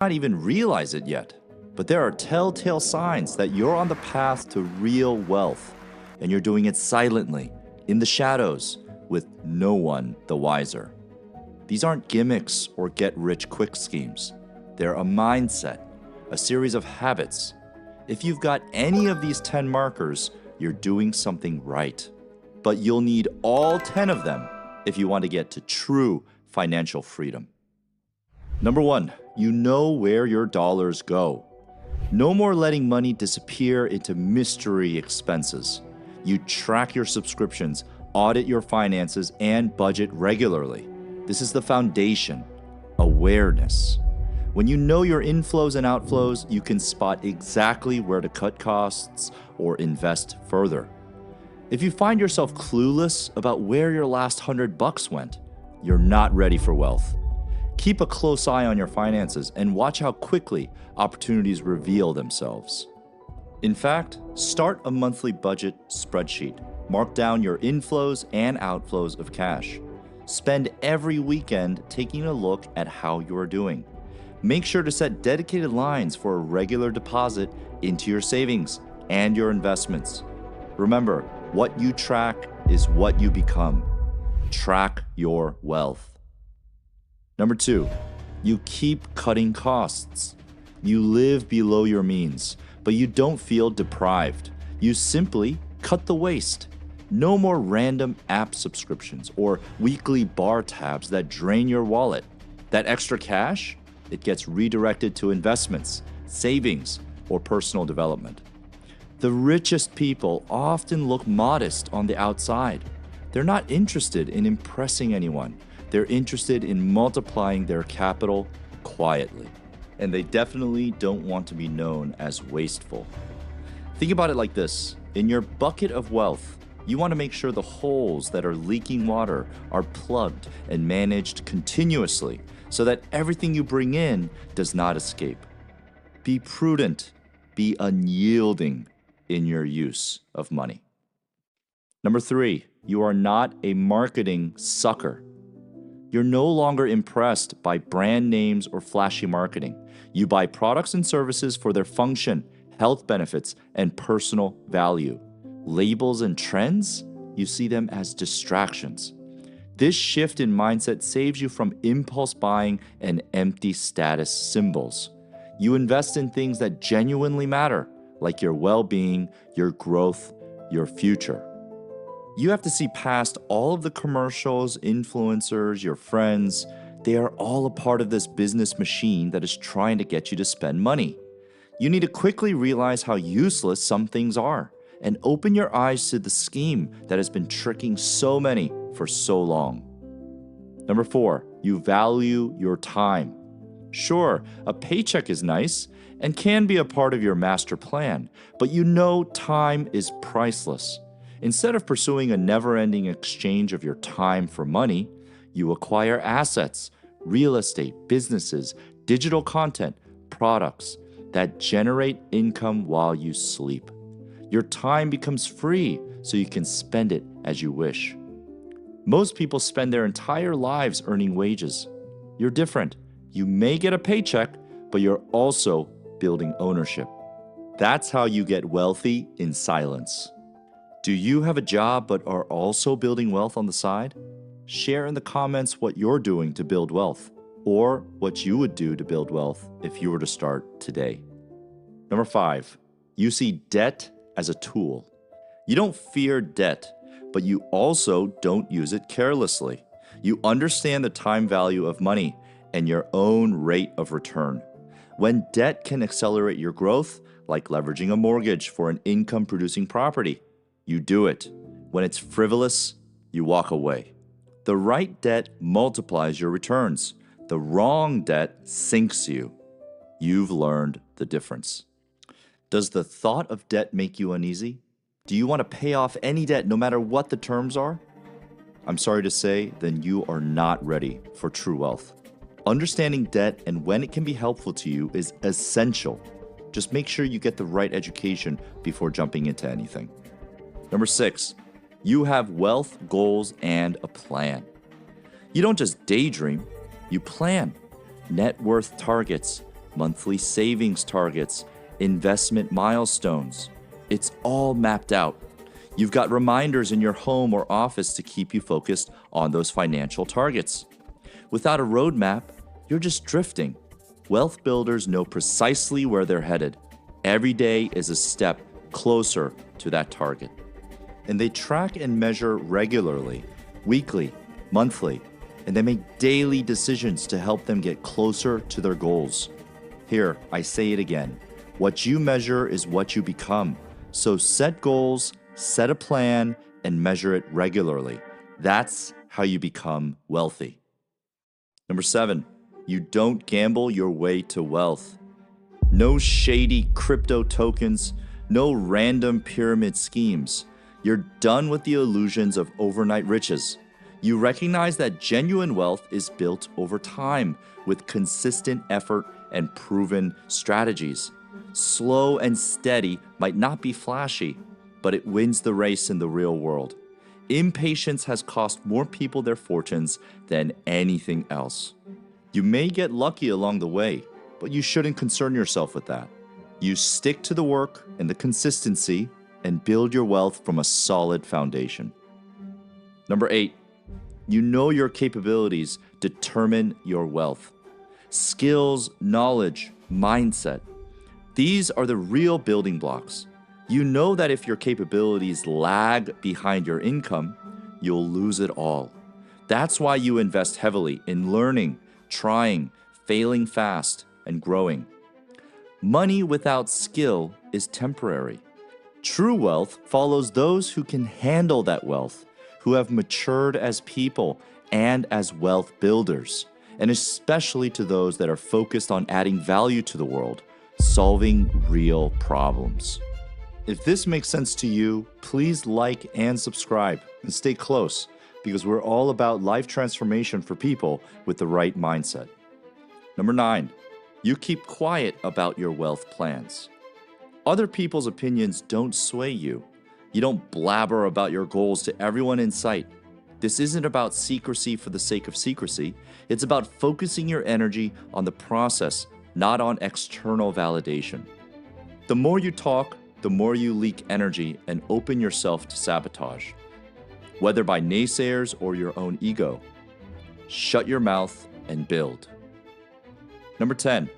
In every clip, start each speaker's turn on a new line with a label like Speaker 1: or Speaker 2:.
Speaker 1: not even realize it yet, but there are telltale signs that you're on the path to real wealth, and you're doing it silently, in the shadows, with no one the wiser. These aren't gimmicks or get-rich-quick schemes. They're a mindset, a series of habits. If you've got any of these 10 markers, you're doing something right. But you'll need all 10 of them if you want to get to true financial freedom. Number 1, you know where your dollars go. No more letting money disappear into mystery expenses. You track your subscriptions, audit your finances, and budget regularly. This is the foundation, awareness. When you know your inflows and outflows, you can spot exactly where to cut costs or invest further. If you find yourself clueless about where your last $100 went, you're not ready for wealth. Keep a close eye on your finances and watch how quickly opportunities reveal themselves. In fact, start a monthly budget spreadsheet. Mark down your inflows and outflows of cash. Spend every weekend taking a look at how you're doing. Make sure to set dedicated lines for a regular deposit into your savings and your investments. Remember, what you track is what you become. Track your wealth. Number 2, you keep cutting costs. You live below your means, but you don't feel deprived. You simply cut the waste. No more random app subscriptions or weekly bar tabs that drain your wallet. That extra cash, it gets redirected to investments, savings, or personal development. The richest people often look modest on the outside. They're not interested in impressing anyone. They're interested in multiplying their capital quietly. And they definitely don't want to be known as wasteful. Think about it like this. In your bucket of wealth, you want to make sure the holes that are leaking water are plugged and managed continuously so that everything you bring in does not escape. Be prudent, be unyielding in your use of money. Number 3, you are not a marketing sucker. You're no longer impressed by brand names or flashy marketing. You buy products and services for their function, health benefits, and personal value. Labels and trends, you see them as distractions. This shift in mindset saves you from impulse buying and empty status symbols. You invest in things that genuinely matter, like your well-being, your growth, your future. You have to see past all of the commercials, influencers, your friends. They are all a part of this business machine that is trying to get you to spend money. You need to quickly realize how useless some things are and open your eyes to the scheme that has been tricking so many for so long. Number 4, you value your time. Sure, a paycheck is nice and can be a part of your master plan, but you know time is priceless. Instead of pursuing a never-ending exchange of your time for money, you acquire assets, real estate, businesses, digital content, products that generate income while you sleep. Your time becomes free so you can spend it as you wish. Most people spend their entire lives earning wages. You're different. You may get a paycheck, but you're also building ownership. That's how you get wealthy in silence. Do you have a job but are also building wealth on the side? Share in the comments what you're doing to build wealth, or what you would do to build wealth if you were to start today. Number 5, you see debt as a tool. You don't fear debt, but you also don't use it carelessly. You understand the time value of money and your own rate of return. When debt can accelerate your growth, like leveraging a mortgage for an income-producing property, you do it. When it's frivolous, you walk away. The right debt multiplies your returns. The wrong debt sinks you. You've learned the difference. Does the thought of debt make you uneasy? Do you want to pay off any debt no matter what the terms are? I'm sorry to say, then you are not ready for true wealth. Understanding debt and when it can be helpful to you is essential. Just make sure you get the right education before jumping into anything. Number 6, you have wealth goals and a plan. You don't just daydream, you plan. Net worth targets, monthly savings targets, investment milestones. It's all mapped out. You've got reminders in your home or office to keep you focused on those financial targets. Without a roadmap, you're just drifting. Wealth builders know precisely where they're headed. Every day is a step closer to that target. And they track and measure regularly, weekly, monthly, and they make daily decisions to help them get closer to their goals. Here, I say it again. What you measure is what you become. So set goals, set a plan, and measure it regularly. That's how you become wealthy. Number 7, you don't gamble your way to wealth. No shady crypto tokens, no random pyramid schemes. You're done with the illusions of overnight riches. You recognize that genuine wealth is built over time with consistent effort and proven strategies. Slow and steady might not be flashy, but it wins the race in the real world. Impatience has cost more people their fortunes than anything else. You may get lucky along the way, but you shouldn't concern yourself with that. You stick to the work and the consistency and build your wealth from a solid foundation. Number 8, you know your capabilities determine your wealth. Skills, knowledge, mindset. These are the real building blocks. You know that if your capabilities lag behind your income, you'll lose it all. That's why you invest heavily in learning, trying, failing fast, and growing. Money without skill is temporary. True wealth follows those who can handle that wealth, who have matured as people and as wealth builders, and especially to those that are focused on adding value to the world, solving real problems. If this makes sense to you, please like and subscribe and stay close because we're all about life transformation for people with the right mindset. Number 9, you keep quiet about your wealth plans. Other people's opinions don't sway you. You don't blabber about your goals to everyone in sight. This isn't about secrecy for the sake of secrecy. It's about focusing your energy on the process, not on external validation. The more you talk, the more you leak energy and open yourself to sabotage, whether by naysayers or your own ego. Shut your mouth and build. Number 10,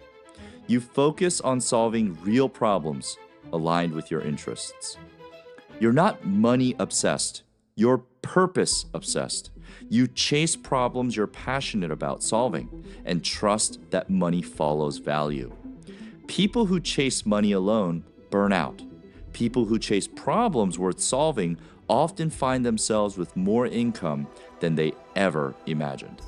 Speaker 1: you focus on solving real problems aligned with your interests. You're not money obsessed, you're purpose obsessed. You chase problems you're passionate about solving and trust that money follows value. People who chase money alone burn out. People who chase problems worth solving often find themselves with more income than they ever imagined.